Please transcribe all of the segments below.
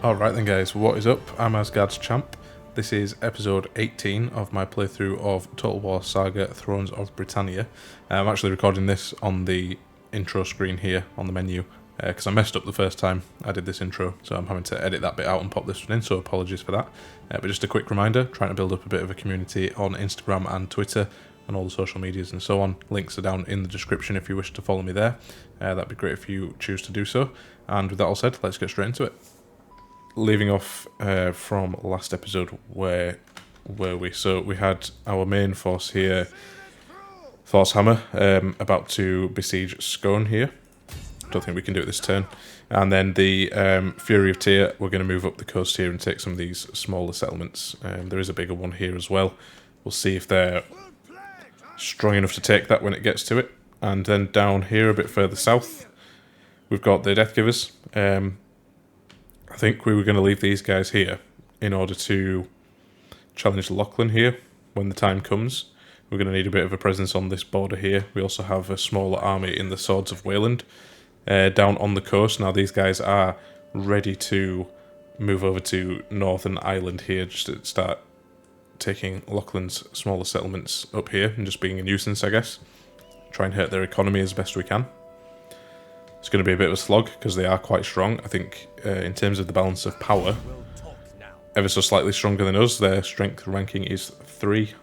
Alright then guys, what is up? I'm AsgardsChamp. This is episode 18 of my playthrough of Total War Saga Thrones of Britannia. I'm actually recording this on the intro screen here on the menu because I messed up the first time I did this intro, so I'm having to edit that bit out and pop this one in, so apologies for that. But just a quick reminder, trying to build up a bit of a community on Instagram and Twitter and all the social medias and so on. Links are down in the description if you wish to follow me there. That'd be great if you choose to do so. And with that all said, let's get straight into it. Leaving off from last episode, where were we? So we had our main force here, Northymbre, about to besiege Scone here. Don't think we can do it this turn. And then the Fury of Tyr, we're going to move up the coast here and take some of these smaller settlements. There is a bigger one here as well. We'll see if they're strong enough to take that when it gets to it. And then down here, a bit further south, we've got the Death Givers. I think we were going to leave these guys here in order to challenge Lachlan here when the time comes. We're going to need a bit of a presence on this border here. We also have a smaller army in the Swords of Wayland down on the coast. Now these guys are ready to move over to Northern Ireland here just to start taking Lachlan's smaller settlements up here and just being a nuisance, I guess. Try and hurt their economy as best we can. It's going to be a bit of a slog because they are quite strong. I think in terms of the balance of power, ever so slightly stronger than us. Their strength ranking is 3.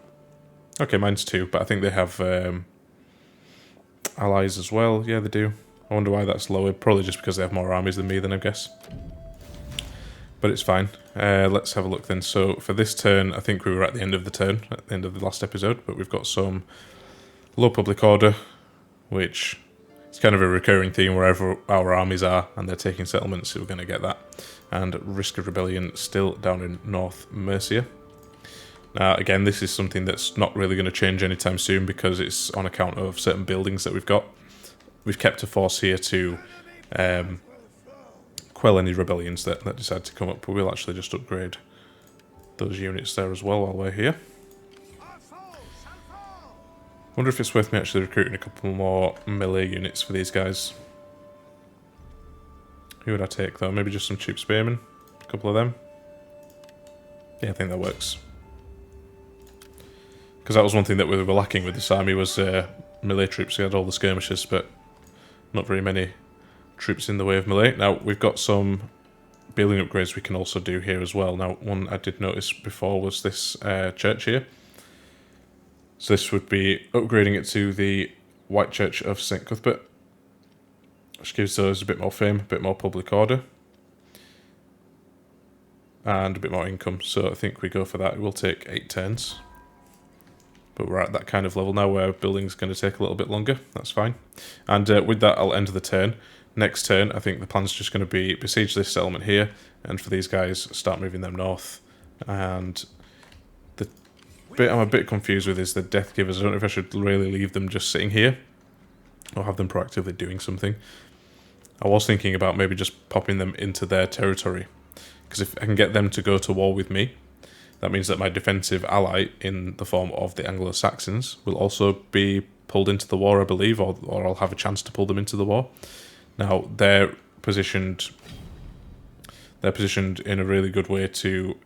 Okay, mine's 2, but I think they have allies as well. Yeah, they do. I wonder why that's lower. Probably just because they have more armies than me, then I guess. But it's fine. Let's have a look then. So for this turn, I think we were at the end of the turn, at the end of the last episode, but we've got some low public order, which... it's kind of a recurring theme wherever our armies are and they're taking settlements, so we're going to get that. And risk of rebellion still down in North Mercia. Now, again, this is something that's not really going to change anytime soon because it's on account of certain buildings that we've got. We've kept a force here to quell any rebellions that decide to come up, but we'll actually just upgrade those units there as well while we're here. Wonder if it's worth me actually recruiting a couple more melee units for these guys. Who would I take though? Maybe just some cheap spearmen? A couple of them? Yeah, I think that works. Because that was one thing that we were lacking with this army was melee troops. We had all the skirmishers, but not very many troops in the way of melee. Now, we've got some building upgrades we can also do here as well. Now, one I did notice before was this church here. So this would be upgrading it to the White Church of St. Cuthbert, which gives us a bit more fame, a bit more public order, and a bit more income. So I think we go for that. It will take 8 turns, but we're at that kind of level now where building's going to take a little bit longer. That's fine. And with that, I'll end the turn. Next turn, I think the plan's just going to be besiege this settlement here, and for these guys, start moving them north. And bit I'm a bit confused with is the Death Givers. I don't know if I should really leave them just sitting here or have them proactively doing something. I was thinking about maybe just popping them into their territory, because if I can get them to go to war with me, that means that my defensive ally in the form of the Anglo-Saxons will also be pulled into the war, I believe, or I'll have a chance to pull them into the war. Now they're positioned in a really good way to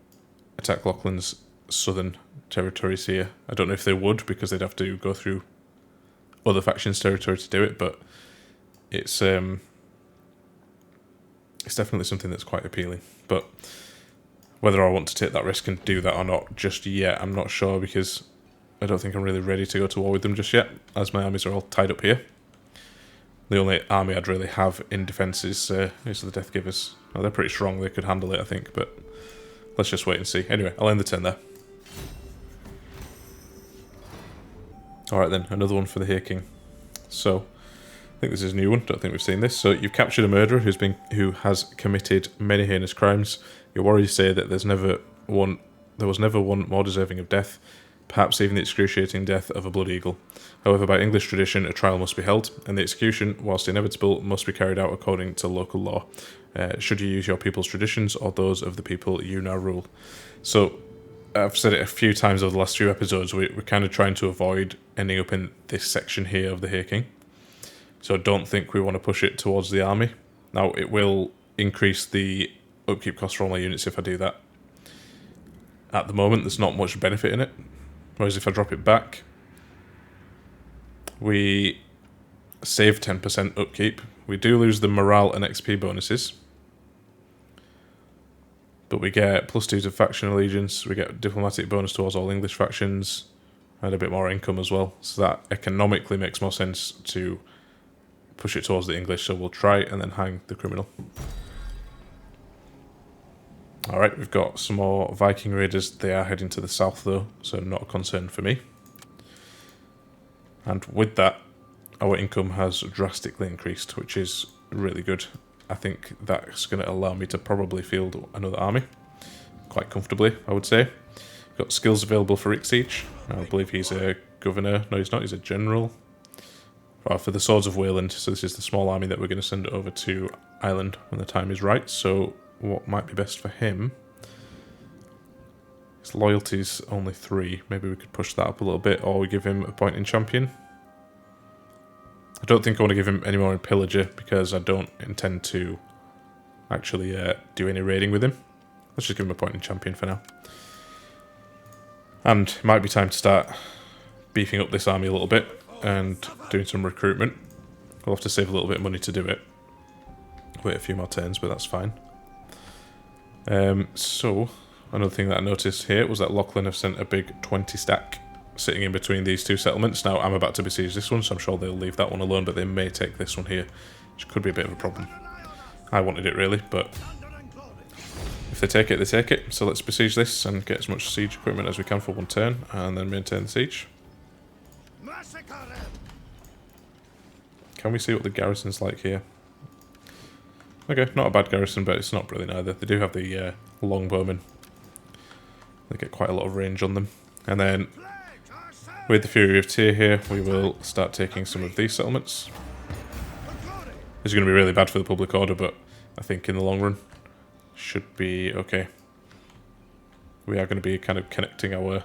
attack Lachlan's southern territories here. I don't know if they would, because they'd have to go through other factions' territory to do it, but it's definitely something that's quite appealing. But whether I want to take that risk and do that or not just yet, I'm not sure, because I don't think I'm really ready to go to war with them just yet, as my armies are all tied up here. The only army I'd really have in defence is the Death Givers. Well, they're pretty strong, they could handle it, I think, but let's just wait and see. Anyway, I'll end the turn there. Alright then, another one for the Here King. So, I think this is a new one, don't think we've seen this. So, you've captured a murderer who has committed many heinous crimes. Your warriors say that there was never one more deserving of death, perhaps even the excruciating death of a blood eagle. However, by English tradition, a trial must be held, and the execution, whilst inevitable, must be carried out according to local law, should you use your people's traditions or those of the people you now rule. So, I've said it a few times over the last few episodes, we're kind of trying to avoid ending up in this section here of the Here King. So I don't think we want to push it towards the army. Now, it will increase the upkeep costs for all my units if I do that. At the moment, there's not much benefit in it. Whereas if I drop it back, we save 10% upkeep. We do lose the morale and XP bonuses. But we get +2 to faction allegiance, we get diplomatic bonus towards all English factions, and a bit more income as well. So that economically makes more sense to push it towards the English, so we'll try and then hang the criminal. Alright, we've got some more Viking raiders. They are heading to the south though, so not a concern for me. And with that, our income has drastically increased, which is really good. I think that's going to allow me to probably field another army quite comfortably, I would say. Got skills available for Siege. I believe he's a governor. No, he's not. He's a general. For the Swords of Wayland. So this is the small army that we're going to send over to Ireland when the time is right. So what might be best for him? His loyalty's only 3. Maybe we could push that up a little bit, or we give him a point in champion. I don't think I want to give him any more in Pillager because I don't intend to actually do any raiding with him. Let's just give him a point in champion for now. And it might be time to start beefing up this army a little bit and doing some recruitment. We'll have to save a little bit of money to do it. Wait a few more turns, but that's fine. So, another thing that I noticed here was that Lachlan have sent a big 20 stack sitting in between these two settlements. Now, I'm about to besiege this one, so I'm sure they'll leave that one alone, but they may take this one here, which could be a bit of a problem. I wanted it, really, but if they take it, they take it. So let's besiege this and get as much siege equipment as we can for one turn, and then maintain the siege. Can we see what the garrison's like here? Okay, not a bad garrison, but it's not brilliant either. They do have the longbowmen. They get quite a lot of range on them. And then with the Fury of Tyr here, we will start taking some of these settlements. It's going to be really bad for the public order, but I think in the long run, should be okay. We are going to be kind of connecting our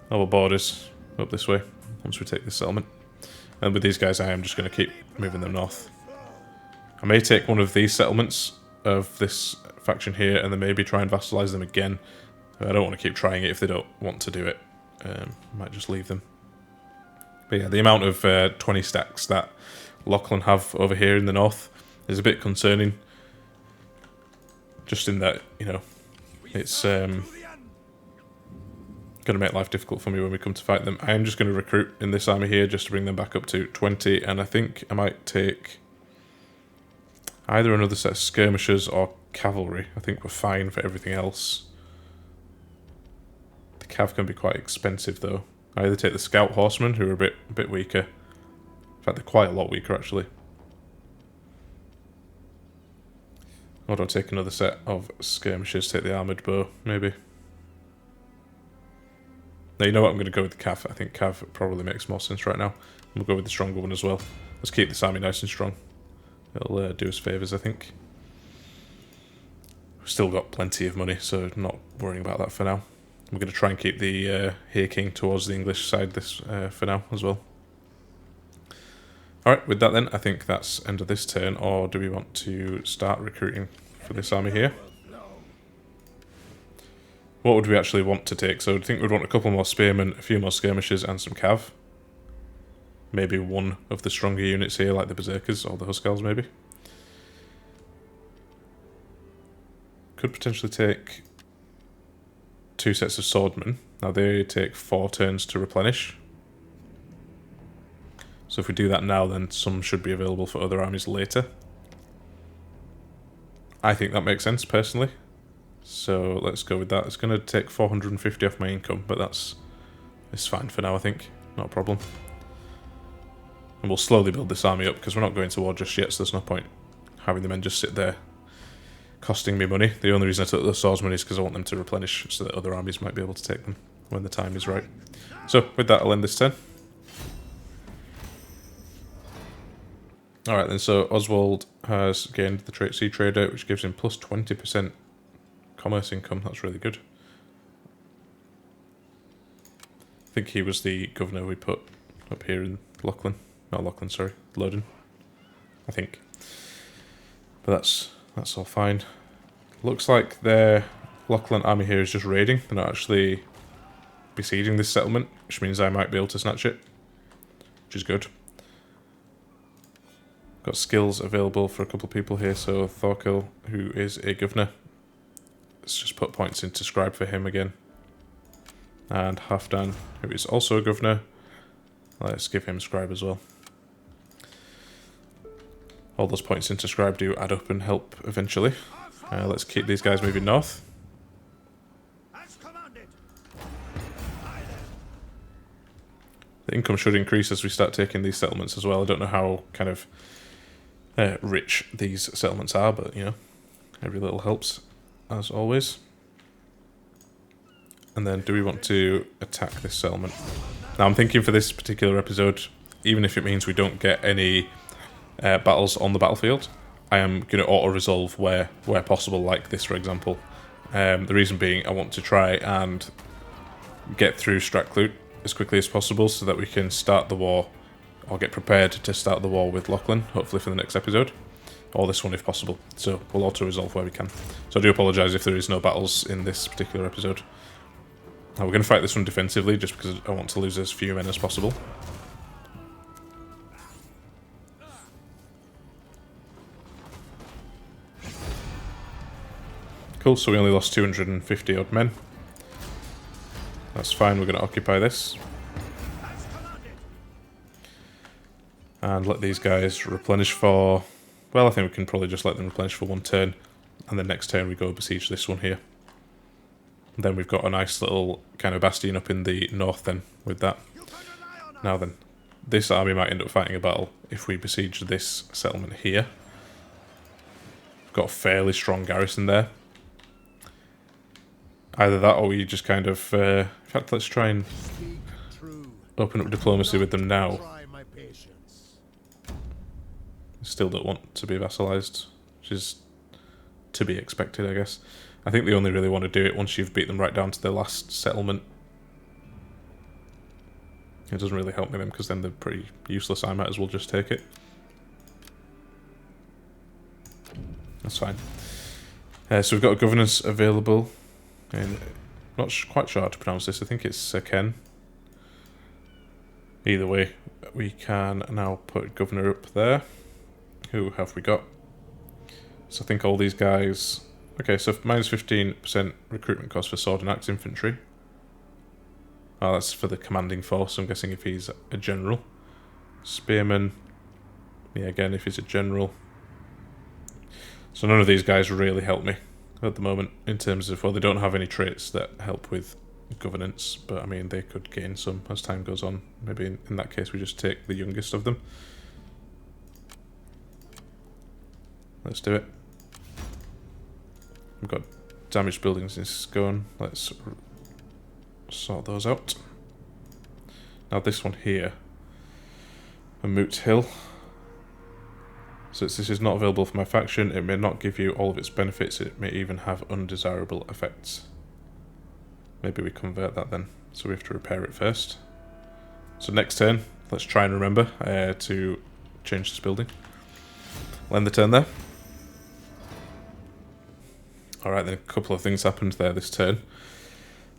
borders up this way once we take this settlement. And with these guys, I am just going to keep moving them north. I may take one of these settlements of this faction here and then maybe try and vassalize them again. I don't want to keep trying it if they don't want to do it. Might just leave them. But yeah, the amount of 20 stacks that Lachlan have over here in the north is a bit concerning. Just in that, you know, it's going to make life difficult for me when we come to fight them. I am just going to recruit in this army here just to bring them back up to 20, and I think I might take either another set of skirmishers or cavalry. I think we're fine for everything else. The cav can be quite expensive though. I either take the scout horsemen, who are a bit weaker. In fact, they're quite a lot weaker actually. Or do I take another set of skirmishers, take the armoured bow, maybe? Now, you know what, I'm going to go with the cav. I think cav probably makes more sense right now. We'll go with the stronger one as well. Let's keep this army nice and strong. It'll do us favours, I think. We've still got plenty of money, so not worrying about that for now. We're going to try and keep the Here King towards the English side this for now as well. Alright, with that then, I think that's end of this turn, or do we want to start recruiting for this army here? What would we actually want to take? So I think we'd want a couple more spearmen, a few more skirmishers, and some cav. Maybe one of the stronger units here, like the berserkers or the huskars, maybe. Could potentially take 2 sets of swordmen. Now they take 4 turns to replenish. So if we do that now, then some should be available for other armies later. I think that makes sense, personally. So let's go with that. It's going to take 450 off my income, but it's fine for now, I think. Not a problem. And we'll slowly build this army up, because we're not going to war just yet, so there's no point having the men just sit there costing me money. The only reason I took the swordsmen is because I want them to replenish, so that other armies might be able to take them when the time is right. So with that, I'll end this turn. Alright then, so Oswald has gained the trait Sea Trader, which gives him plus 20% commerce income. That's really good. I think he was the governor we put up here in Lachlan. Not Lachlan, sorry. Loden. I think. But That's all fine. Looks like their Lachlan army here is just raiding. They're not actually besieging this settlement, which means I might be able to snatch it, which is good. Got skills available for a couple of people here, so Thorkel, who is a governor, let's just put points into scribe for him again. And Halfdan, who is also a governor, let's give him scribe as well. All those points into scribe do add up and help eventually. Let's keep these guys moving north. The income should increase as we start taking these settlements as well. I don't know how kind of rich these settlements are, but you know, every little helps as always. And then do we want to attack this settlement? Now I'm thinking for this particular episode, even if it means we don't get any battles on the battlefield, I am going to auto-resolve where possible, like this for example. The reason being I want to try and get through Strathclute as quickly as possible so that we can start the war, or get prepared to start the war with Lachlan, hopefully for the next episode, or this one if possible. So we'll auto-resolve where we can. So I do apologise if there is no battles in this particular episode. Now we're going to fight this one defensively just because I want to lose as few men as possible. Cool, so we only lost 250 odd men. That's fine, we're going to occupy this. And let these guys replenish for... Well, I think we can probably just let them replenish for one turn. And then next turn we go besiege this one here. And then we've got a nice little kind of bastion up in the north then with that. Now then, this army might end up fighting a battle if we besiege this settlement here. We've got a fairly strong garrison there. Either that or we just kind of... in fact, let's try and open up diplomacy with them now. Still don't want to be vassalised, which is to be expected, I guess. I think they only really want to do it once you've beat them right down to their last settlement. It doesn't really help me them because then they're pretty useless. I might as well just take it. That's fine. So we've got a governance available. And not quite sure how to pronounce this. I think it's Ken. Either way, we can now put governor up there. Who have we got? So I think all these guys... Okay, so minus 15% recruitment cost for sword and axe infantry. Oh, that's for the commanding force. I'm guessing if he's a general. Spearman. Yeah, again, if he's a general. So none of these guys really help me at the moment in terms of... Well, they don't have any traits that help with governance. But, I mean, they could gain some as time goes on. Maybe in that case we just take the youngest of them. Let's do it. We've got damaged buildings in Scone. Let's sort those out. Now this one here, a Moot Hill. Since this is not available for my faction, it may not give you all of its benefits. It may even have undesirable effects. Maybe we convert that then. So we have to repair it first. So next turn, let's try and remember to change this building. We'll end the turn there. Alright, then a couple of things happened there this turn.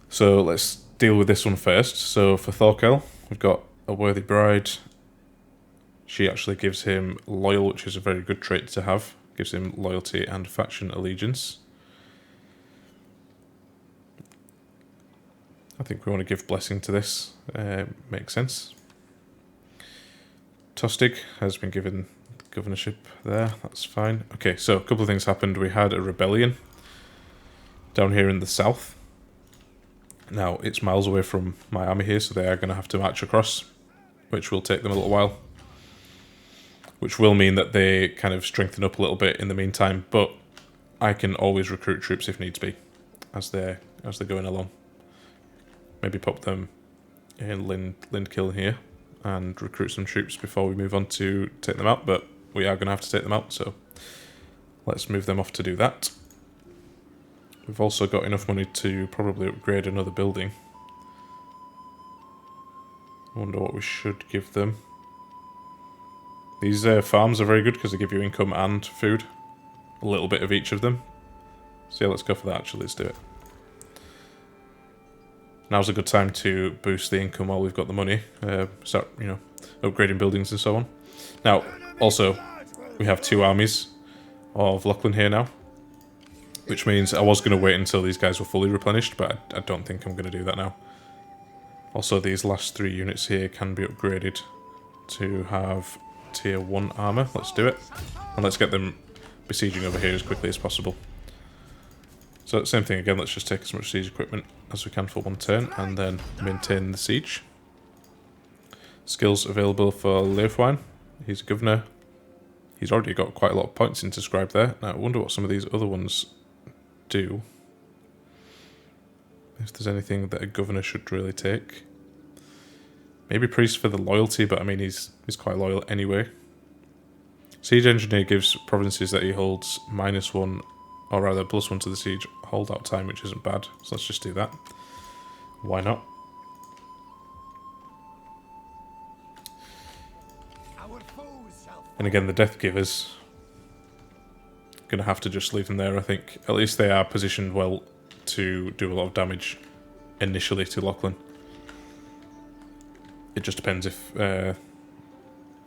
So let's deal with this one first. So for Thorkel, we've got a worthy bride. She actually gives him loyal, which is a very good trait to have. Gives him loyalty and faction allegiance. I think we want to give blessing to this. Makes sense. Tostig has been given governorship there. That's fine. Okay, so a couple of things happened. We had a rebellion down here in the south. Now, it's miles away from my army here, so they are going to have to march across, which will take them a little while. Which will mean that they kind of strengthen up a little bit in the meantime, but I can always recruit troops if needs be, as they're going along. Maybe pop them in Lindkill here, and recruit some troops before we move on to take them out, but we are going to have to take them out, so let's move them off to do that. We've also got enough money to probably upgrade another building. I wonder what we should give them. These farms are very good because they give you income and food. a little bit of each of them. So yeah, let's go for that actually, let's do it. Now's a good time to boost the income while we've got the money. Start, you know, upgrading buildings and so on. Now, also, we have 2 armies of Lachlan here now. Which means I was going to wait until these guys were fully replenished, but I don't think I'm going to do that now. Also, these last 3 units here can be upgraded to have tier 1 armour. Let's do it. And let's get them besieging over here as quickly as possible. So same thing again, let's just take as much siege equipment as we can for 1 turn and then maintain the siege. Skills available for Leofwine. He's a governor. He's already got quite a lot of points into scribe there. Now I wonder what some of these other ones do. If there's anything that a governor should really take. Maybe priest for the loyalty, but I mean he's quite loyal anyway. Siege engineer gives provinces that he holds -1, or rather +1 to the siege holdout time, which isn't bad. So let's just do that. Why not? And again, the death givers, gonna have to just leave them there. I think at least they are positioned well to do a lot of damage initially to Lachlan. It just depends if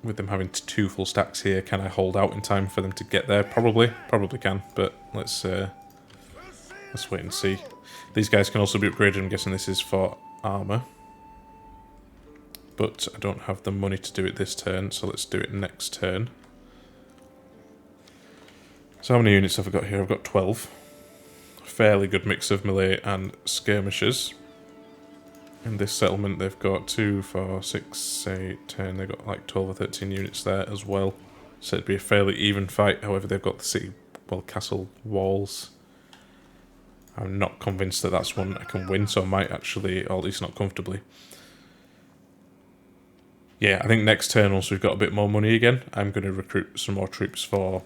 with them having 2 full stacks here, can I hold out in time for them to get there? Probably can, but let's wait and see. These guys can also be upgraded. I'm guessing this is for armor, but I don't have the money to do it this turn, so let's do it next turn. So how many units have I got here? I've got 12. Fairly good mix of melee and skirmishers. In this settlement they've got 2, 4, 6, 8, 10, they've got like 12 or 13 units there as well. So it'd be a fairly even fight, however they've got the city, well, castle walls. I'm not convinced that that's one I can win, so I might actually, or at least not comfortably. Yeah, I think next turn, once we've got a bit more money again, I'm going to recruit some more troops for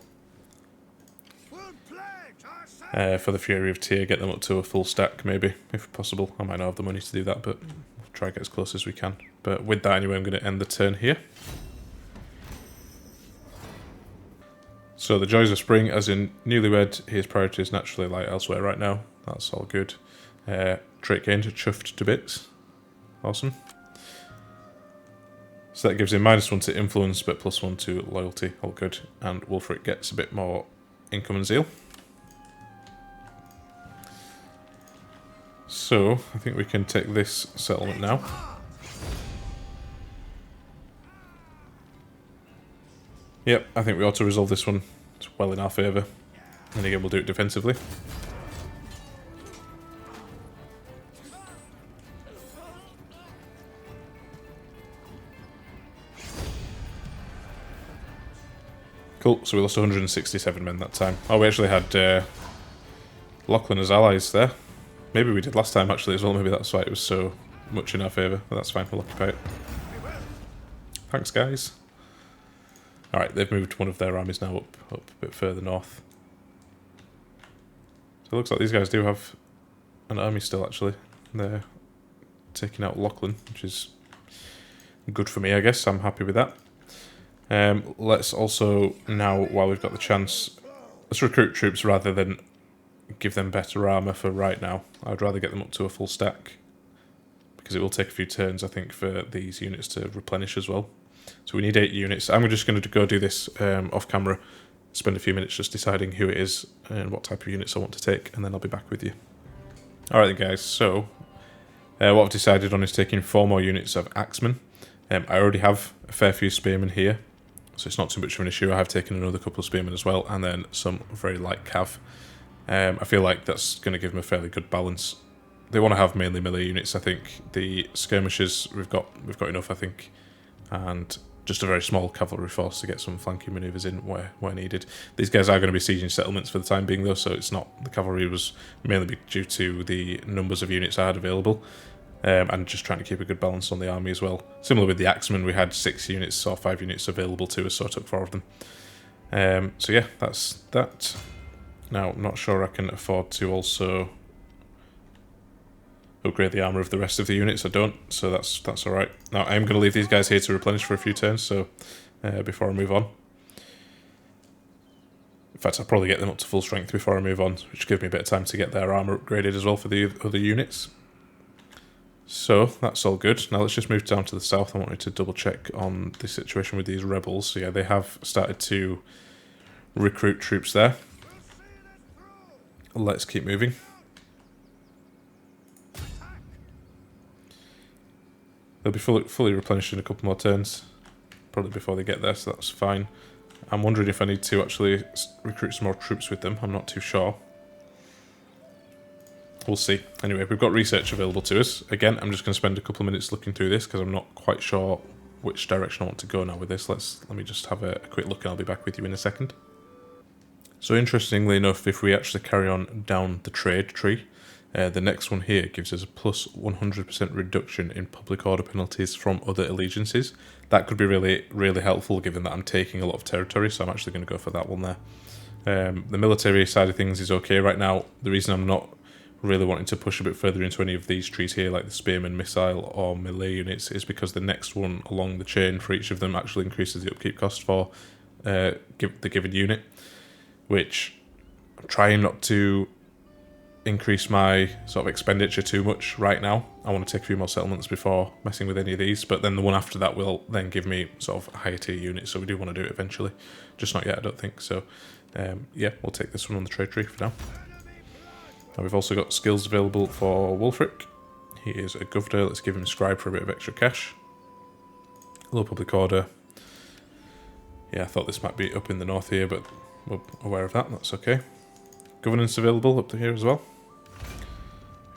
the Fury of Tyr, get them up to a full stack maybe, if possible. I might not have the money to do that, but we'll try to get as close as we can. But with that anyway, I'm going to end the turn here. So the joys of spring, as in newlywed, his priorities naturally lie elsewhere right now. That's all good. Trait gained, chuffed to bits. Awesome. So that gives him -1 to influence, but +1 to loyalty. All good. And Wulfric gets a bit more income and zeal. So, I think we can take this settlement now. Yep, I think we ought to resolve this one. It's well in our favour. And again, we'll do it defensively. Cool, so we lost 167 men that time. Oh, we actually had Lachlan as allies there. Maybe we did last time actually as well, maybe that's why it was so much in our favour. But that's fine, we'll occupy it. Thanks guys. Alright, they've moved one of their armies now up a bit further north. So it looks like these guys do have an army still actually. They're taking out Lachlan, which is good for me I guess, I'm happy with that. Let's also, now while we've got the chance, let's recruit troops rather than give them better armour for right now. I'd rather get them up to a full stack, because it will take a few turns I think for these units to replenish as well. So we need 8 units. I'm just going to go do this off camera, spend a few minutes just deciding who it is and what type of units I want to take, and then I'll be back with you. Alright then guys, so what I've decided on is taking 4 more units of axemen. I already have a fair few spearmen here, so it's not too much of an issue. I have taken another couple of spearmen as well, and then some very light cav. I feel like that's going to give them a fairly good balance. They want to have mainly melee units, I think. The skirmishers, we've got enough, I think, and just a very small cavalry force to get some flanking manoeuvres in where needed. These guys are going to be sieging settlements for the time being though, so it's not, the cavalry was mainly due to the numbers of units I had available, and just trying to keep a good balance on the army as well. Similar with the axemen, we had 6 units or 5 units available to us, so I took 4 of them. So yeah, that's that. Now, I'm not sure I can afford to also upgrade the armour of the rest of the units. I don't, so that's alright. Now, I'm going to leave these guys here to replenish for a few turns, so before I move on. fact, I'll probably get them up to full strength before I move on, which gives me a bit of time to get their armour upgraded as well for the other units. So, that's all good. Now let's just move down to the south. I wanted to double check on the situation with these rebels. So yeah, they have started to recruit troops there. Let's keep moving. They'll be fully replenished in a couple more turns, probably before they get there, so that's fine. I'm wondering if I need to actually recruit some more troops with them. I'm not too sure. We'll see. Anyway, we've got research available to us. Again, I'm just going to spend a couple of minutes looking through this because I'm not quite sure which direction I want to go now with this. Let me just have a quick look and I'll be back with you in a second. So interestingly enough, if we actually carry on down the trade tree, the next one here gives us a plus 100% reduction in public order penalties from other allegiances. That could be really, really helpful given that I'm taking a lot of territory, so I'm actually going to go for that one there. The military side of things is okay right now. The reason I'm not really wanting to push a bit further into any of these trees here, like the spearman, missile or melee units, is because the next one along the chain for each of them actually increases the upkeep cost for the given unit, which I'm trying not to increase my sort of expenditure too much right now. I want to take a few more settlements before messing with any of these, but then the one after that will then give me sort of higher tier units, so we do want to do it eventually. Just not yet, I don't think. So yeah, we'll take this one on the trade tree for now. Now we've also got skills available for Wulfric. He is a governor. Let's give him scribe for a bit of extra cash. Low public order. Yeah, I thought this might be up in the north here, but we're aware of that. That's okay. Governance available up to here as well.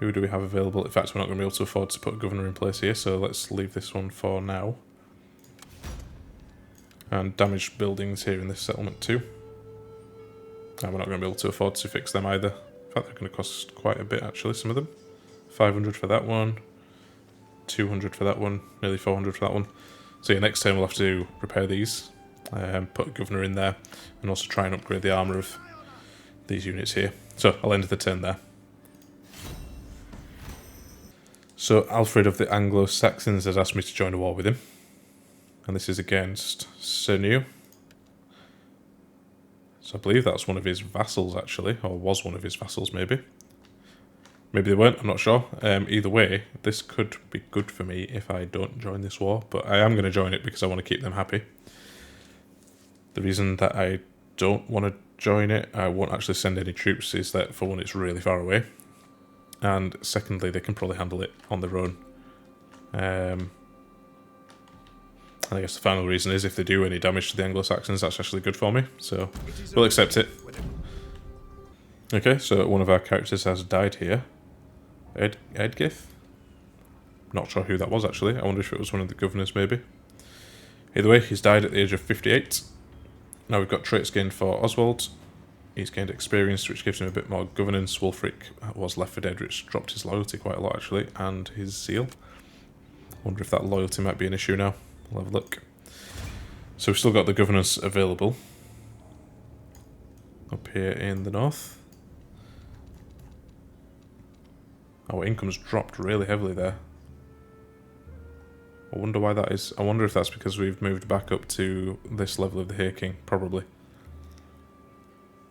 Who do we have available? In fact, we're not going to be able to afford to put a governor in place here, so let's leave this one for now. And damaged buildings here in this settlement too. And we're not going to be able to afford to fix them either. In fact, they're going to cost quite a bit actually, some of them. 500 for that one, 200 for that one, nearly 400 for that one. So yeah, next time we'll have to repair these, put a governor in there, and also try and upgrade the armour of these units here. So I'll end the turn there. So Alfred of the Anglo-Saxons has asked me to join a war with him. And this is against Cernu. So I believe that's one of his vassals actually, or was one of his vassals maybe. Maybe they weren't, I'm not sure. Either way, this could be good for me if I don't join this war, but I am going to join it because I want to keep them happy. The reason that I don't want to join it, I won't actually send any troops, is that for one, it's really far away, and secondly, they can probably handle it on their own. And I guess the final reason is if they do any damage to the Anglo-Saxons, that's actually good for me, so we'll accept it. Okay, so one of our characters has died here. Edgith? Not sure who that was actually. I wonder if it was one of the governors maybe. Either way, he's died at the age of 58. Now we've got traits gained for Oswald. He's gained experience, which gives him a bit more governance. Wulfric was left for dead, which dropped his loyalty quite a lot actually, and his zeal. Wonder if that loyalty might be an issue now. We'll have a look. So we've still got the governance available up here in the north. Our income's dropped really heavily there. I wonder why that is. I wonder if that's because we've moved back up to this level of the Here King, probably.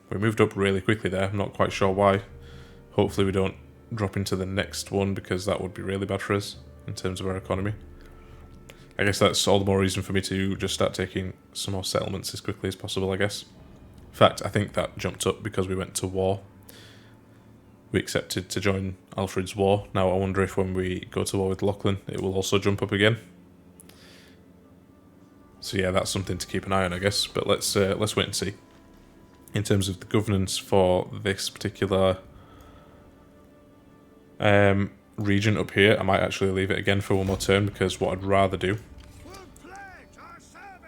We moved up really quickly there, I'm not quite sure why. Hopefully we don't drop into the next one, because that would be really bad for us in terms of our economy. I guess that's all the more reason for me to just start taking some more settlements as quickly as possible, I guess. In fact, I think that jumped up because we went to war. We accepted to join Alfred's war. Now I wonder if when we go to war with Lachlan, it will also jump up again. So yeah, that's something to keep an eye on, I guess. But let's wait and see. In terms of the governance for this particular region up here, I might actually leave it again for one more turn, because what I'd rather do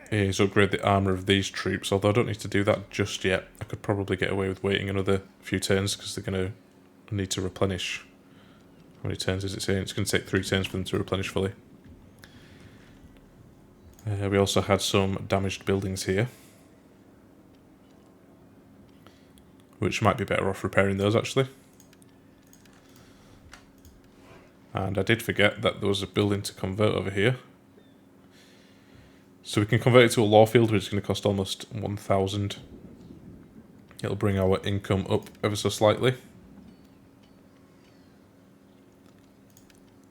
is upgrade the armour of these troops, although I don't need to do that just yet. I could probably get away with waiting another few turns, because they're going to need to replenish. How many turns is it saying? It's going to take 3 turns for them to replenish fully. We also had some damaged buildings here, which might be better off repairing those actually. And I did forget that there was a building to convert over here. So we can convert it to a law field, which is going to cost almost 1,000 It'll bring our income up ever so slightly.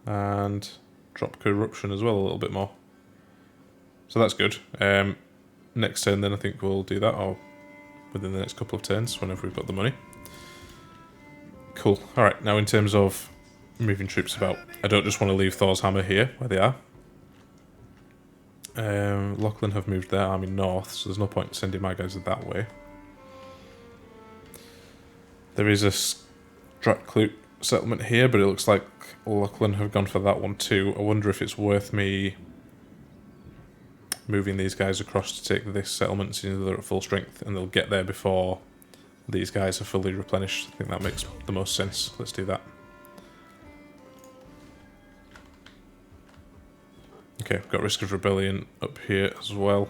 And drop corruption as well a little bit more. So that's good. Next turn then I think we'll do that, or within the next couple of turns, whenever we've got the money. Cool. Alright, now in terms of moving troops about, I don't just want to leave Thor's Hammer here, where they are. Lachlan have moved their army north, so there's no point sending my guys that way. There is a Stratclute settlement here, but it looks like Lachlan have gone for that one too. I wonder if it's worth me moving these guys across to take this settlement, seeing they're at full strength, and they'll get there before these guys are fully replenished. I think that makes the most sense. Let's do that. Okay, we've got risk of rebellion up here as well.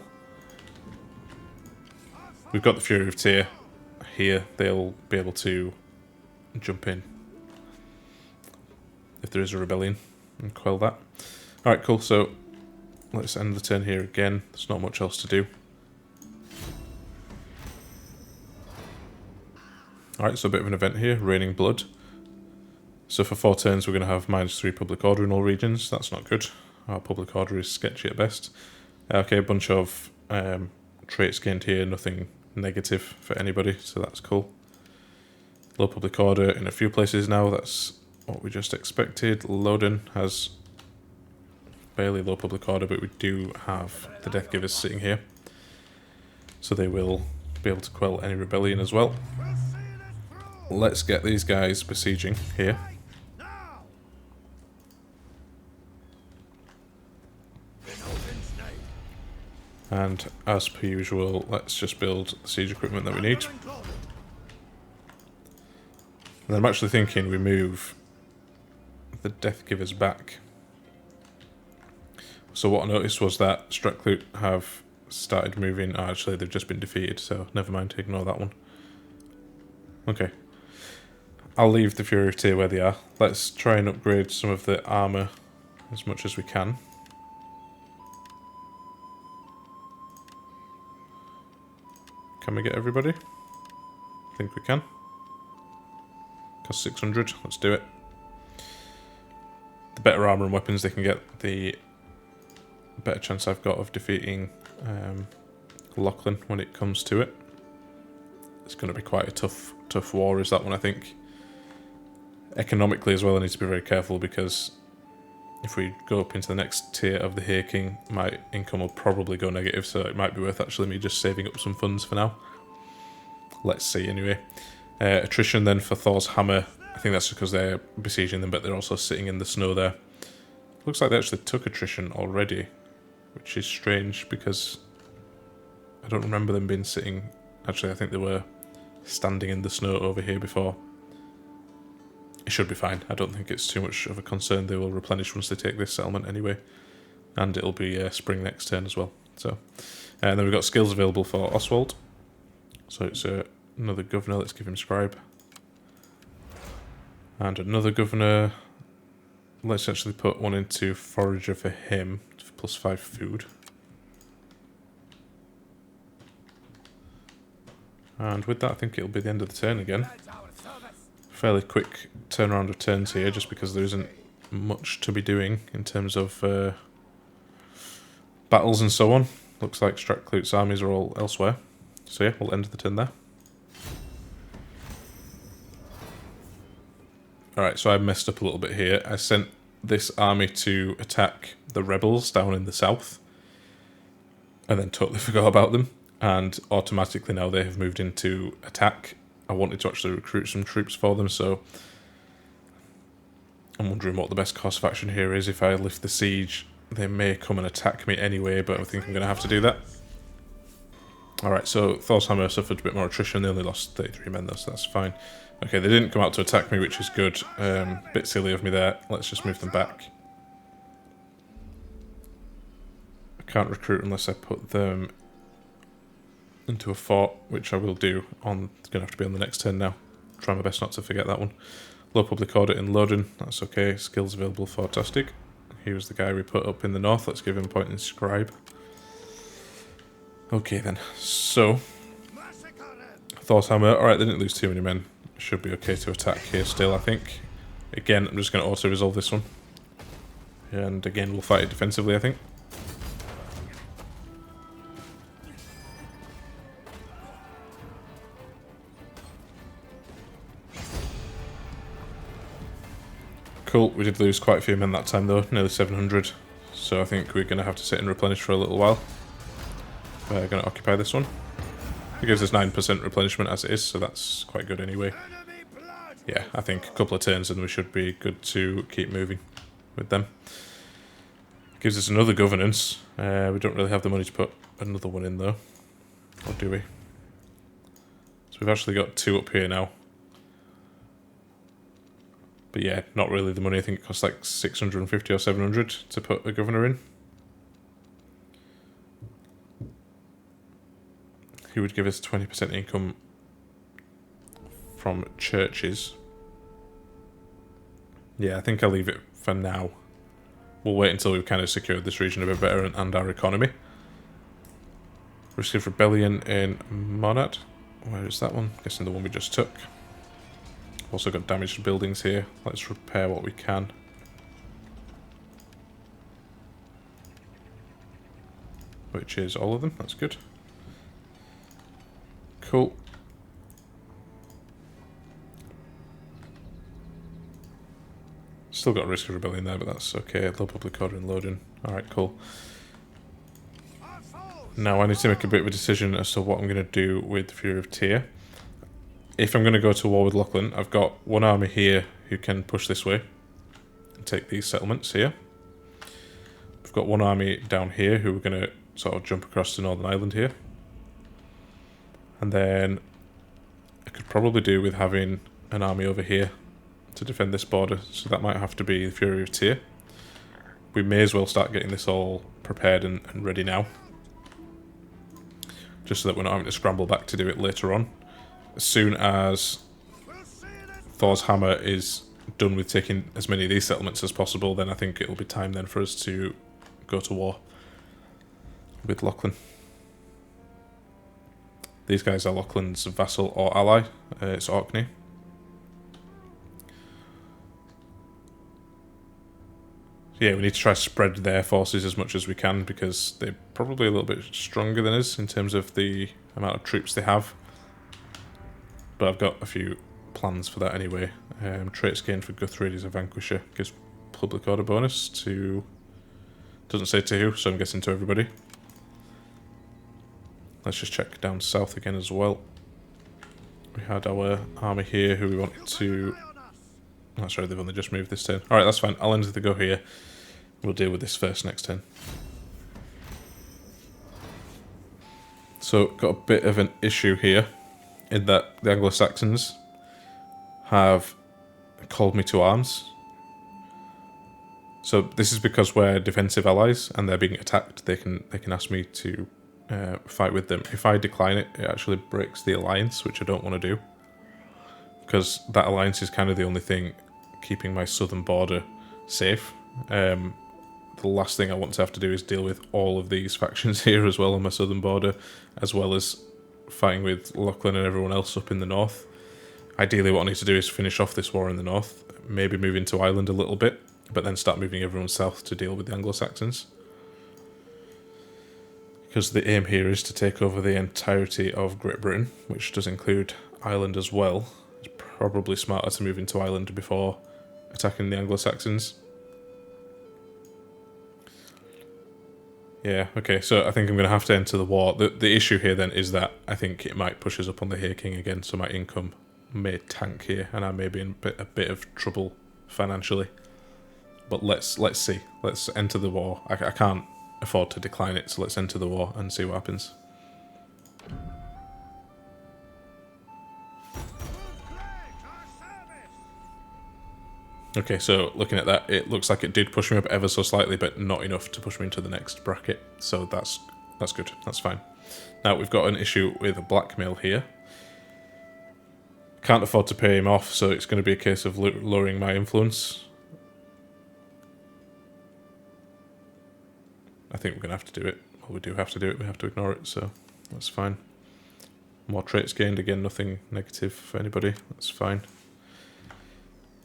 We've got the Fury of Tyr here. They'll be able to jump in if there is a rebellion and quell that. Alright, cool. So let's end the turn here again. There's not much else to do. Alright, so a bit of an event here. Raining Blood. So for 4 turns we're going to have -3 public order in all regions. That's not good. Our public order is sketchy at best. Okay, a bunch of traits gained here. Nothing negative for anybody, so that's cool. Low public order in a few places now. That's what we just expected. Loden has barely low public order, but we do have the Death Givers sitting here, so they will be able to quell any rebellion as well. Let's get these guys besieging here. And as per usual, let's just build the siege equipment that we need. And I'm actually thinking we move the Death Givers back. So what I noticed was that Stratclute have started moving. Oh, actually, they've just been defeated, so never mind, ignore that one. Okay. I'll leave the Fury of Tyr where they are. Let's try and upgrade some of the armour as much as we can. Can we get everybody? I think we can. Cost 600, let's do it. The better armour and weapons they can get, the better chance I've got of defeating Lachlan when it comes to it. It's going to be quite a tough war, is that one, I think. Economically as well, I need to be very careful, because if we go up into the next tier of the Here King, my income will probably go negative, so it might be worth actually me just saving up some funds for now. Let's see anyway. Attrition then for Thor's Hammer. I think that's because they're besieging them, but they're also sitting in the snow there. Looks like they actually took attrition already, which is strange because I don't remember them being sitting. Actually, I think they were standing in the snow over here before. It should be fine. I don't think it's too much of a concern. They will replenish once they take this settlement anyway. And it'll be spring next turn as well. So, and then we've got skills available for Oswald. So it's another governor. Let's give him scribe. And another governor. Let's actually put one into forager for him. For +5 food. And with that, I think it'll be the end of the turn again. Fairly quick turnaround of turns here, just because there isn't much to be doing in terms of battles and so on. Looks like Stratclute's armies are all elsewhere. So yeah, we'll end the turn there. Alright, so I messed up a little bit here. I sent this army to attack the rebels down in the south, and then totally forgot about them, and automatically now they have moved into attack. I wanted to actually recruit some troops for them, so I'm wondering what the best course of action here is. If I lift the siege, they may come and attack me anyway, but I think I'm going to have to do that. Alright, so Thor's Hammer suffered a bit more attrition. They only lost 33 men though, so that's fine. Okay, they didn't come out to attack me, which is good. Bit silly of me there. Let's just move them back. I can't recruit unless I put them into a fort, which I will do. It's going to have to be on the next turn now. Try my best not to forget that one. Low public order in Loden, that's okay. Skills available, fantastic. He was the guy we put up in the north. Let's give him a point in scribe. Okay then, so Thor's Hammer. Alright, they didn't lose too many men. Should be okay to attack here still, I think. Again, I'm just going to auto-resolve this one. And again, we'll fight it defensively, I think. Cool, we did lose quite a few men that time though, nearly 700. So I think we're going to have to sit and replenish for a little while. We're going to occupy this one. It gives us 9% replenishment as it is, so that's quite good anyway. Yeah, I think a couple of turns and we should be good to keep moving with them. Gives us another governance. We don't really have the money to put another one in though. Or do we? So we've actually got 2 up here now. But yeah, not really the money. I think it costs like 650 or 700 to put a governor in. He would give us 20% income from churches. Yeah, I think I'll leave it for now. We'll wait until we've kind of secured this region a bit better and our economy. Risk of rebellion in Monad. Where is that one? Guessing the one we just took. Also got damaged buildings here. Let's repair what we can. Which is all of them. That's good. Cool. Still got a risk of rebellion there, but that's okay. Low public order and loading. Alright, cool. Now I need to make a bit of a decision as to what I'm going to do with Fury of Tyr. If I'm going to go to war with Lachlan, I've got one army here who can push this way and take these settlements here. We've got one army down here who we're going to sort of jump across to Northern Ireland here. And then I could probably do with having an army over here to defend this border, so that might have to be the Fury of Tyr. We may as well start getting this all prepared and ready now, just so that we're not having to scramble back to do it later on. As soon as Thor's Hammer is done with taking as many of these settlements as possible, then I think it'll be time then for us to go to war with Lachlan. These guys are Lachlan's vassal or ally. It's Orkney. Yeah, we need to try to spread their forces as much as we can because they're probably a little bit stronger than us in terms of the amount of troops they have. But I've got a few plans for that anyway. Traits gained for Guthfrid is a Vanquisher. Gives public order bonus to... Doesn't say to who, so I'm guessing to everybody. Let's just check down south again as well. We had our army here who we wanted to... That's right, they've only just moved this turn. Alright, that's fine. I'll end the go here. We'll deal with this first next turn. So, got a bit of an issue here in that the Anglo-Saxons have called me to arms. So this is because we're defensive allies and they're being attacked. They can ask me to fight with them. If I decline it, it actually breaks the alliance, which I don't want to do, because that alliance is kind of the only thing keeping my southern border safe. The last thing I want to have to do is deal with all of these factions here as well on my southern border, as well as fighting with Lachlan and everyone else up in the north. Ideally what I need to do is finish off this war in the north, maybe move into Ireland a little bit, but then start moving everyone south to deal with the Anglo-Saxons. Because the aim here is to take over the entirety of Great Britain, which does include Ireland as well. It's probably smarter to move into Ireland before attacking the Anglo-Saxons. Yeah, okay, so I think I'm going to have to enter the war. The issue here then is that I think it might push us up on the Hay King again, so my income may tank here, and I may be in a bit of trouble financially. But let's see. Let's enter the war. I can't afford to decline it, so let's enter the war and see what happens. Okay, so looking at that, it looks like it did push me up ever so slightly, but not enough to push me into the next bracket. So that's good. That's fine. Now we've got an issue with a blackmail here. Can't afford to pay him off, so it's going to be a case of lowering my influence. I think we're going to have to do it. Well, we do have to do it. We have to ignore it, so that's fine. More traits gained, again nothing negative for anybody, that's fine.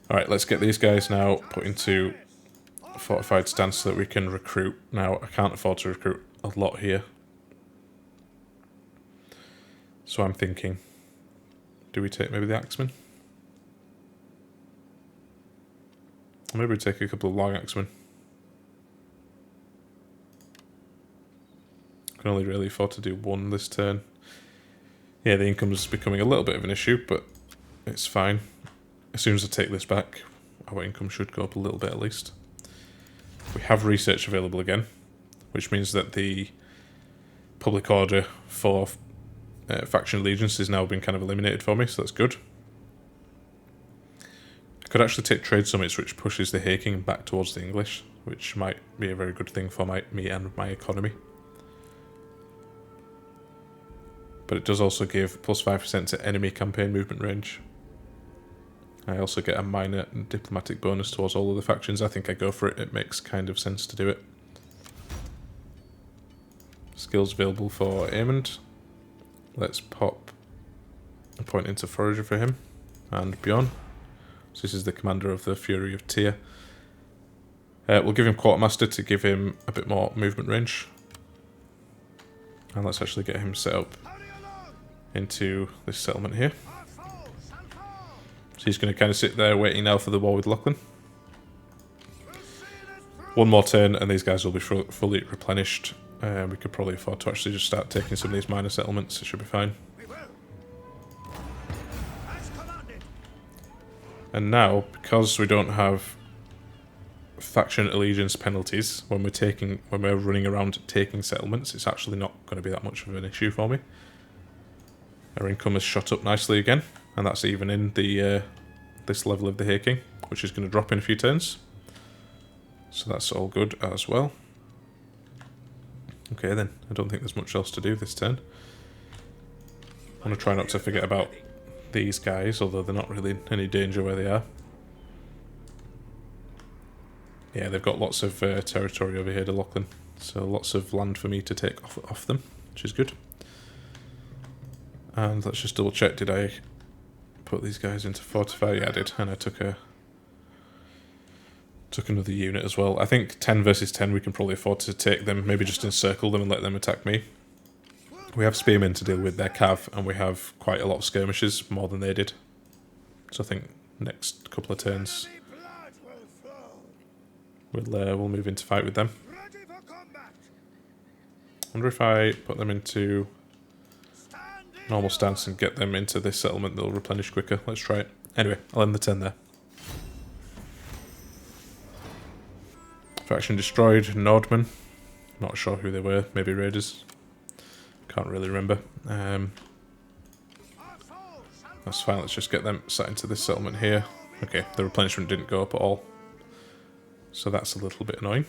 Alright, let's get these guys now put into a fortified stance so that we can recruit. Now, I can't afford to recruit a lot here. So I'm thinking, do we take maybe the Axemen? Or maybe we take a couple of long Axemen. Can only really afford to do one this turn. Yeah, the income's becoming a little bit of an issue, but it's fine. As soon as I take this back, our income should go up a little bit at least. We have research available again, which means that the public order for faction allegiance has now been kind of eliminated for me, so that's good. I could actually take trade summits, which pushes the Haking back towards the English, which might be a very good thing for me and my economy. But it does also give plus 5% to enemy campaign movement range. I also get a minor diplomatic bonus towards all of the factions. I think I go for it. It makes kind of sense to do it. Skills available for Aemond. Let's pop a point into Forager for him. And Bjorn. So this is the commander of the Fury of Tyr. We'll give him Quartermaster to give him a bit more movement range. And let's actually get him set up into this settlement here. So he's going to kind of sit there waiting now for the war with Lachlan. One more turn and these guys will be fully replenished. We could probably afford to actually just start taking some of these minor settlements. It should be fine. And now, because we don't have faction allegiance penalties when we're running around taking settlements, it's actually not going to be that much of an issue for me. Our income has shot up nicely again, and that's even in the this level of the Haking, which is going to drop in a few turns. So that's all good as well. Okay then, I don't think there's much else to do this turn. I want to try not to forget about these guys, although they're not really in any danger where they are. Yeah, they've got lots of territory over here to Lachlan, so lots of land for me to take off them, which is good. And let's just double check, did I put these guys into fortify? Yeah, I did, and I took another unit as well. I think 10 versus 10 we can probably afford to take them, maybe just encircle them and let them attack me. We have spearmen to deal with their cav, and we have quite a lot of skirmishers, more than they did. So I think next couple of turns we'll move into fight with them. I wonder if I put them into normal stance and get them into this settlement, they'll replenish quicker. Let's try it. Anyway, I'll end the turn there. Faction destroyed, Northymbre. Not sure who they were, maybe raiders. Can't really remember. That's fine, let's just get them sat into this settlement here. Okay, the replenishment didn't go up at all. So that's a little bit annoying.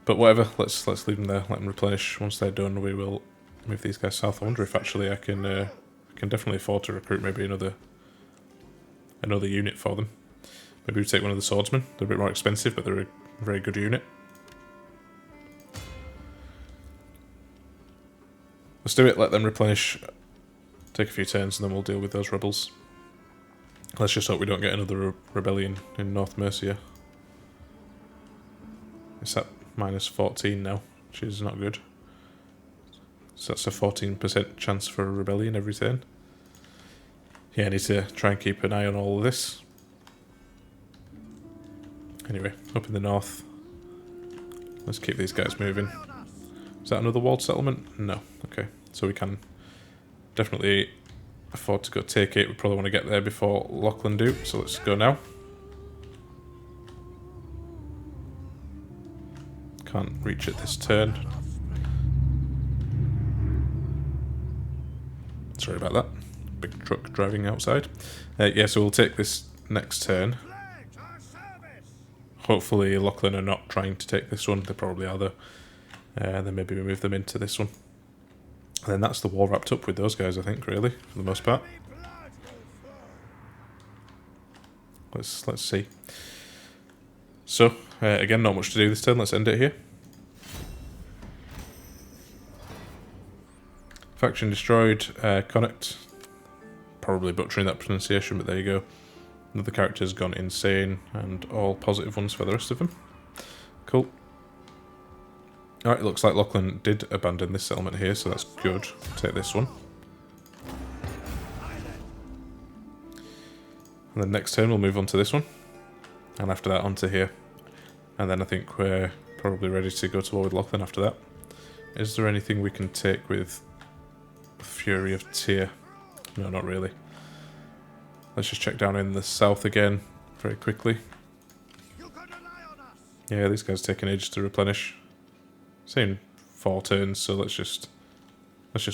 But whatever, let's leave them there, let them replenish. Once they're done, we will move these guys south. I wonder if actually I can definitely afford to recruit maybe another unit for them. Maybe we take one of the swordsmen. They're a bit more expensive, but they're a very good unit. Let's do it, let them replenish, take a few turns, and then we'll deal with those rebels. Let's just hope we don't get another rebellion in North Mercia. It's at minus 14 now, which is not good. So that's a 14% chance for a rebellion every turn. Yeah, I need to try and keep an eye on all of this. Anyway, up in the north. Let's keep these guys moving. Is that another walled settlement? No. Okay, so we can definitely afford to go take it. We probably want to get there before Lachlan do, so let's go now. Can't reach it this turn. Sorry about that. Big truck driving outside. Yeah, so we'll take this next turn. Hopefully Lachlan are not trying to take this one. They probably are though. Then maybe we move them into this one. And then that's the war wrapped up with those guys, I think, really, for the most part. Let's see. So, again, not much to do this turn. Let's end it here. Faction destroyed. Connect. Probably butchering that pronunciation, but there you go. Another character's gone insane, and all positive ones for the rest of them. Cool. Alright, it looks like Lachlan did abandon this settlement here, so that's good. Take this one. And then next turn we'll move on to this one. And after that onto here. And then I think we're probably ready to go to war with Lachlan after that. Is there anything we can take with Fury of Tyr? No, not really. Let's just check down in the south again very quickly. Yeah, these guys take an age to replenish. Saying 4 turns, so let's just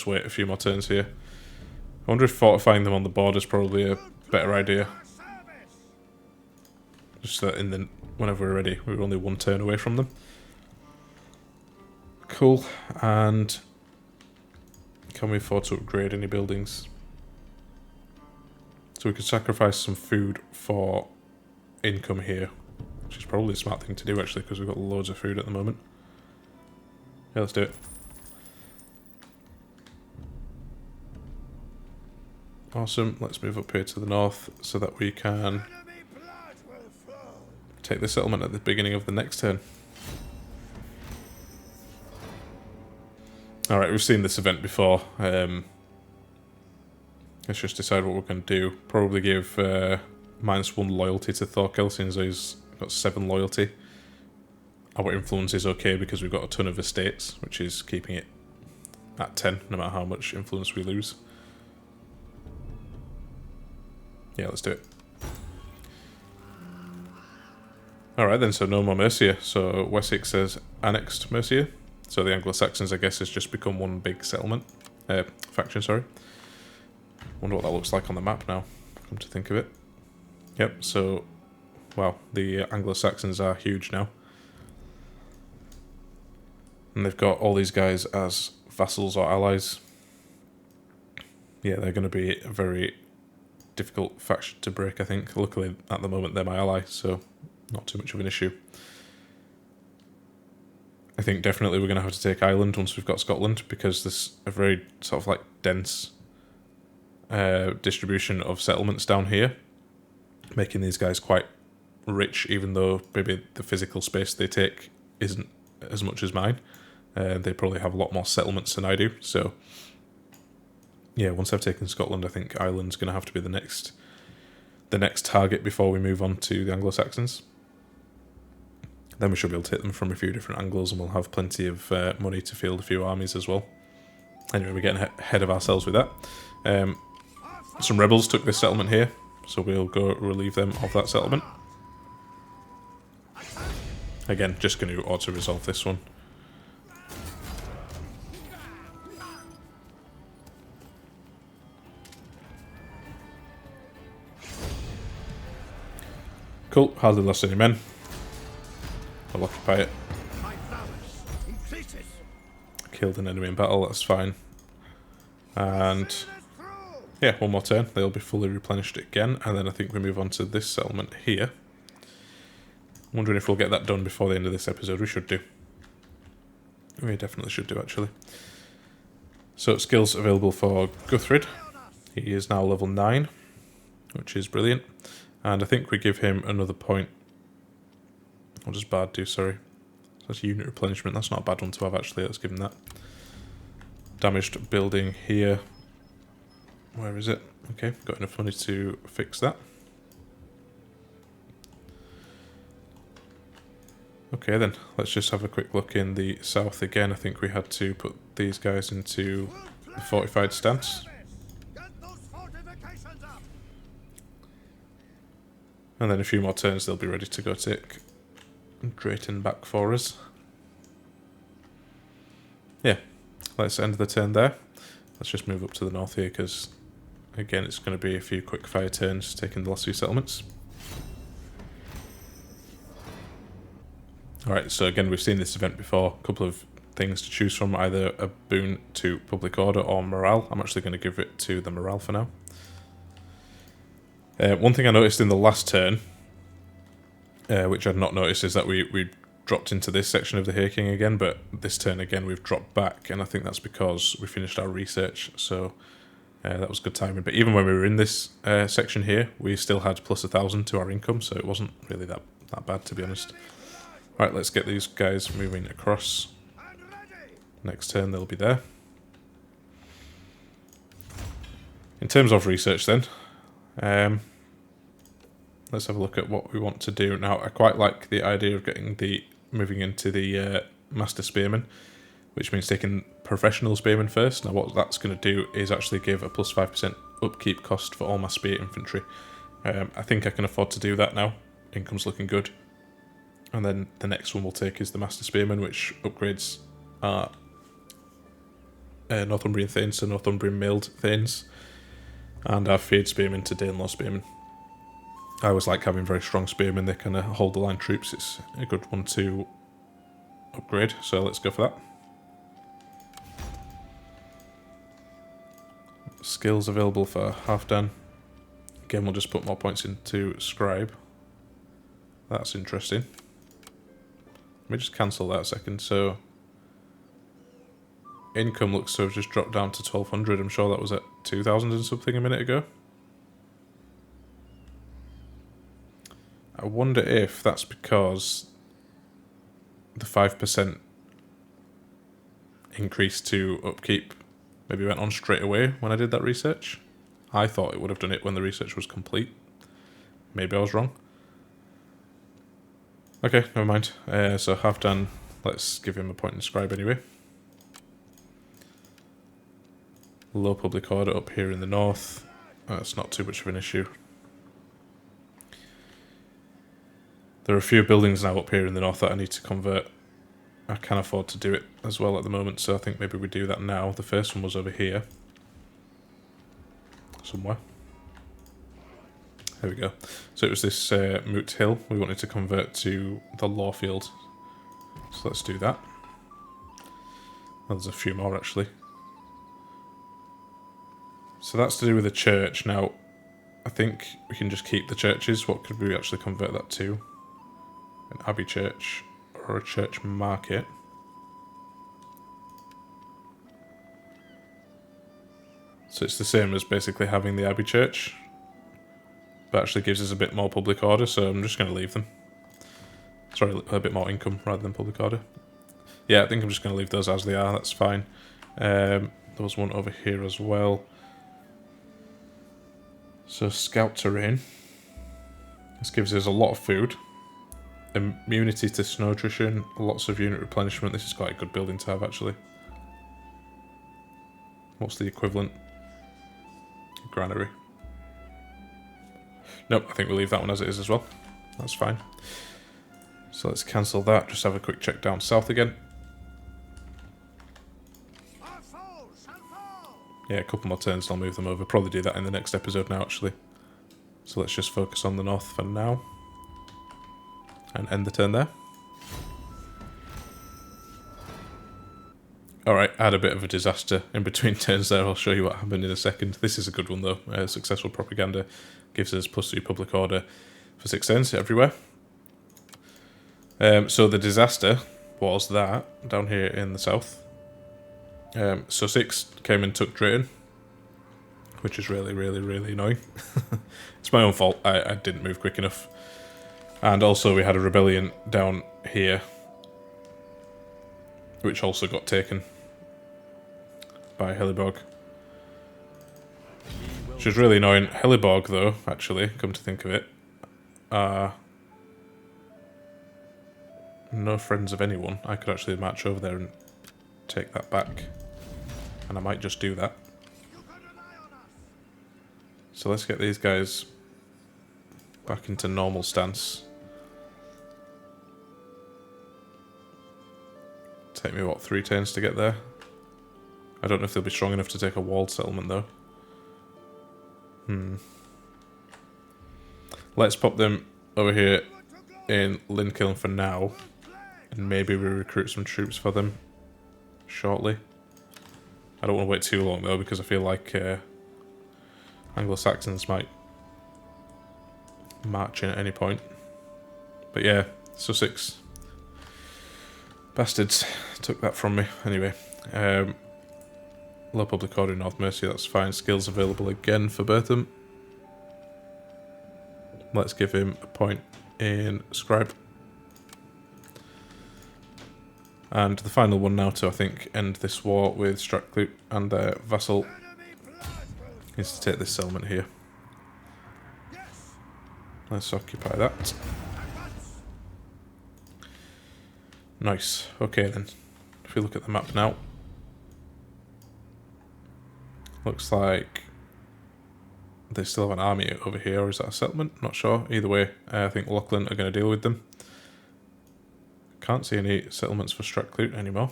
wait a few more turns here. I wonder if fortifying them on the border is probably a better idea. Just that whenever we're ready, we're only 1 turn away from them. Cool. And can we afford to upgrade any buildings? So we could sacrifice some food for income here, which is probably a smart thing to do actually, because we've got loads of food at the moment. Yeah, let's do it. Awesome. Let's move up here to the north so that we can take the settlement at the beginning of the next turn. Alright, we've seen this event before. Let's just decide what we're going to do. Probably give -1 loyalty to Thorkel, since he's got 7 loyalty. Our influence is okay because we've got a ton of estates, which is keeping it at 10, no matter how much influence we lose. Yeah, let's do it. Alright then, so no more Mercia. So Wessex has annexed Mercia. So the Anglo-Saxons, I guess, has just become one big settlement. Faction, sorry. Wonder what that looks like on the map now, come to think of it. Yep, so, wow, the Anglo-Saxons are huge now. And they've got all these guys as vassals or allies. Yeah, they're going to be a very difficult faction to break, I think. Luckily, at the moment, they're my ally, so not too much of an issue. I think definitely we're going to have to take Ireland once we've got Scotland, because there's a very sort of like dense distribution of settlements down here, making these guys quite rich, even though maybe the physical space they take isn't as much as mine. They probably have a lot more settlements than I do, so yeah, once I've taken Scotland, I think Ireland's going to have to be the next target before we move on to the Anglo-Saxons. Then we should be able to hit them from a few different angles, and we'll have plenty of money to field a few armies as well. Anyway, we're getting ahead of ourselves with that. Some rebels took this settlement here, so we'll go relieve them of that settlement. Again, just going to auto-resolve this one. Cool, hardly lost any men. I'll occupy it. Killed an enemy in battle, that's fine. And yeah, 1 more turn, they'll be fully replenished again, and then I think we move on to this settlement here. Wondering if we'll get that done before the end of this episode. We should do. We definitely should do, actually. So, skills available for Guthfrid. He is now level 9, which is brilliant. And I think we give him another point. What does Bard do, sorry? That's unit replenishment. That's not a bad one to have, actually. Let's give him that. Damaged building here. Where is it? Okay, got enough money to fix that. Okay then, let's just have a quick look in the south again. I think we had to put these guys into the fortified stance. And then a few more turns, they'll be ready to go take Drayton back for us. Yeah, let's end the turn there. Let's just move up to the north here, because again, it's going to be a few quick fire turns taking the last few settlements. Alright, so again, we've seen this event before. A couple of things to choose from, either a boon to public order or morale. I'm actually going to give it to the morale for now. One thing I noticed in the last turn, which I'd not noticed, is that we dropped into this section of the Hay King again, but this turn again we've dropped back, and I think that's because we finished our research, so that was good timing. But even when we were in this section here, we still had plus 1,000 to our income, so it wasn't really that bad, to be honest. Right, let's get these guys moving across. Next turn they'll be there. In terms of research then, let's have a look at what we want to do. Now, I quite like the idea of moving into the Master Spearman, which means taking Professional Spearman first. Now, what that's going to do is actually give a plus 5% upkeep cost for all my spear infantry. I think I can afford to do that now. Income's looking good. And then the next one we'll take is the Master Spearman, which upgrades our Northumbrian Thanes to Northumbrian Mailed Thanes, and our Feared Spearmen to Danelaw Spearmen. I always like having very strong spearmen. They kind of hold the line troops. It's a good one to upgrade, so let's go for that. Skills available for Halfdan. Again, we'll just put more points into Scribe. That's interesting. Let me just cancel that a second. So, income looks to have just dropped down to 1,200. I'm sure that was at 2,000 and something a minute ago. I wonder if that's because the 5% increase to upkeep maybe went on straight away when I did that research. I thought it would have done it when the research was complete. Maybe I was wrong. Okay, never mind. So Halfdan, let's give him a point in Scribe anyway. Low public order up here in the north. That's not too much of an issue. There are a few buildings now up here in the north that I need to convert. I can afford to do it as well at the moment, so I think maybe we do that now. The first one was over here. Somewhere. There we go. So it was this Moot Hill we wanted to convert to the Law Field. So let's do that. Well, there's a few more actually. So that's to do with the church. Now, I think we can just keep the churches. What could we actually convert that to? An abbey church or a church market. So it's the same as basically having the abbey church, but actually gives us a bit more public order, so I'm just going to leave them. Sorry, a bit more income rather than public order. Yeah, I think I'm just going to leave those as they are, that's fine. There was one over here as well. So scout terrain. This gives us a lot of food. Immunity to snow attrition, lots of unit replenishment. This is quite a good building to have actually. What's the equivalent? Granary. Nope, I think we'll leave that one as it is as well. That's fine. So let's cancel that, just have a quick check down south again. Yeah, a couple more turns and I'll move them over. Probably do that in the next episode now actually. So let's just focus on the north for now. And end the turn there. Alright, I had a bit of a disaster in between turns there. I'll show you what happened in a second. This is a good one though. Successful propaganda gives us +2 public order for 6 turns everywhere. So the disaster was that down here in the south. So 6 came and took Drayton, which is really, really, really annoying. It's my own fault. I didn't move quick enough. And also we had a rebellion down here, which also got taken by Heliborg. Which is really annoying. Heliborg, though, actually, come to think of it, are no friends of anyone. I could actually march over there and take that back. And I might just do that. So let's get these guys back into normal stance. Take me, what, 3 turns to get there? I don't know if they'll be strong enough to take a walled settlement, though. Let's pop them over here in Linkiln for now. And maybe we recruit some troops for them shortly. I don't want to wait too long, though, because I feel like Anglo-Saxons might march in at any point. But yeah, Sussex Bastards took that from me. Anyway, low public order in Northymbre, so that's fine. Skills available again for Bertham. Let's give him a point in Scribe. And the final one now to, I think, end this war with Stratclute and their vassal is to take this settlement here. Let's occupy that. Nice. Okay then. If we look at the map now, looks like they still have an army over here, or is that a settlement? Not sure. Either way, I think Lachlan are going to deal with them. Can't see any settlements for Stratclute anymore.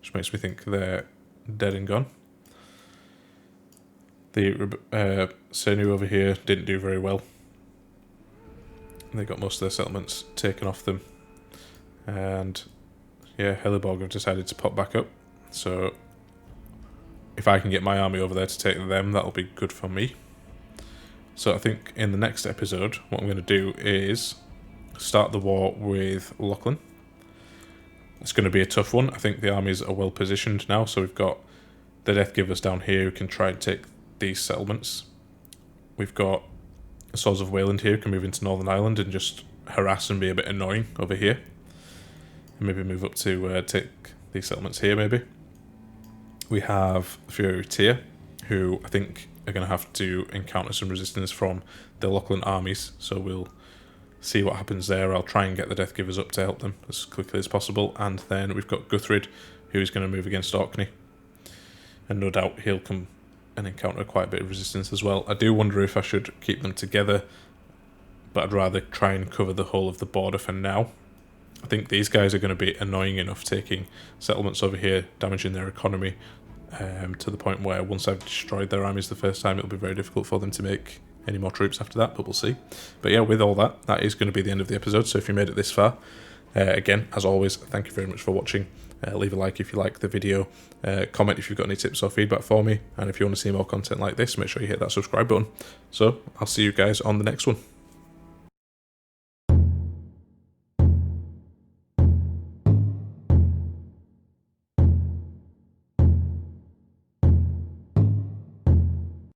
Which makes me think they're dead and gone. The Senu over here didn't do very well. They got most of their settlements taken off them. And yeah, Heliborg have decided to pop back up. So if I can get my army over there to take them, that'll be good for me. So I think in the next episode, what I'm going to do is start the war with Lachlan. It's going to be a tough one. I think the armies are well positioned now, so we've got the Death Givers down here who can try and take these settlements. We've got Swords of Wayland here who can move into Northern Ireland and just harass and be a bit annoying over here. And maybe move up to take these settlements here, maybe. We have Fury Tyr, who I think are going to have to encounter some resistance from the Lachlan armies, so we'll see what happens there. I'll try and get the Death Givers up to help them as quickly as possible, and then we've got Guthfrid, who is going to move against Orkney, and no doubt he'll come and encounter quite a bit of resistance as well. I do wonder if I should keep them together, but I'd rather try and cover the whole of the border for now. I think these guys are going to be annoying enough taking settlements over here, damaging their economy, to the point where once I've destroyed their armies the first time, it'll be very difficult for them to make any more troops after that, but we'll see. But yeah, with all that, that is going to be the end of the episode, so if you made it this far, again, as always, thank you very much for watching. Leave a like if you like the video, comment if you've got any tips or feedback for me, and if you want to see more content like this, make sure you hit that subscribe button. So, I'll see you guys on the next one.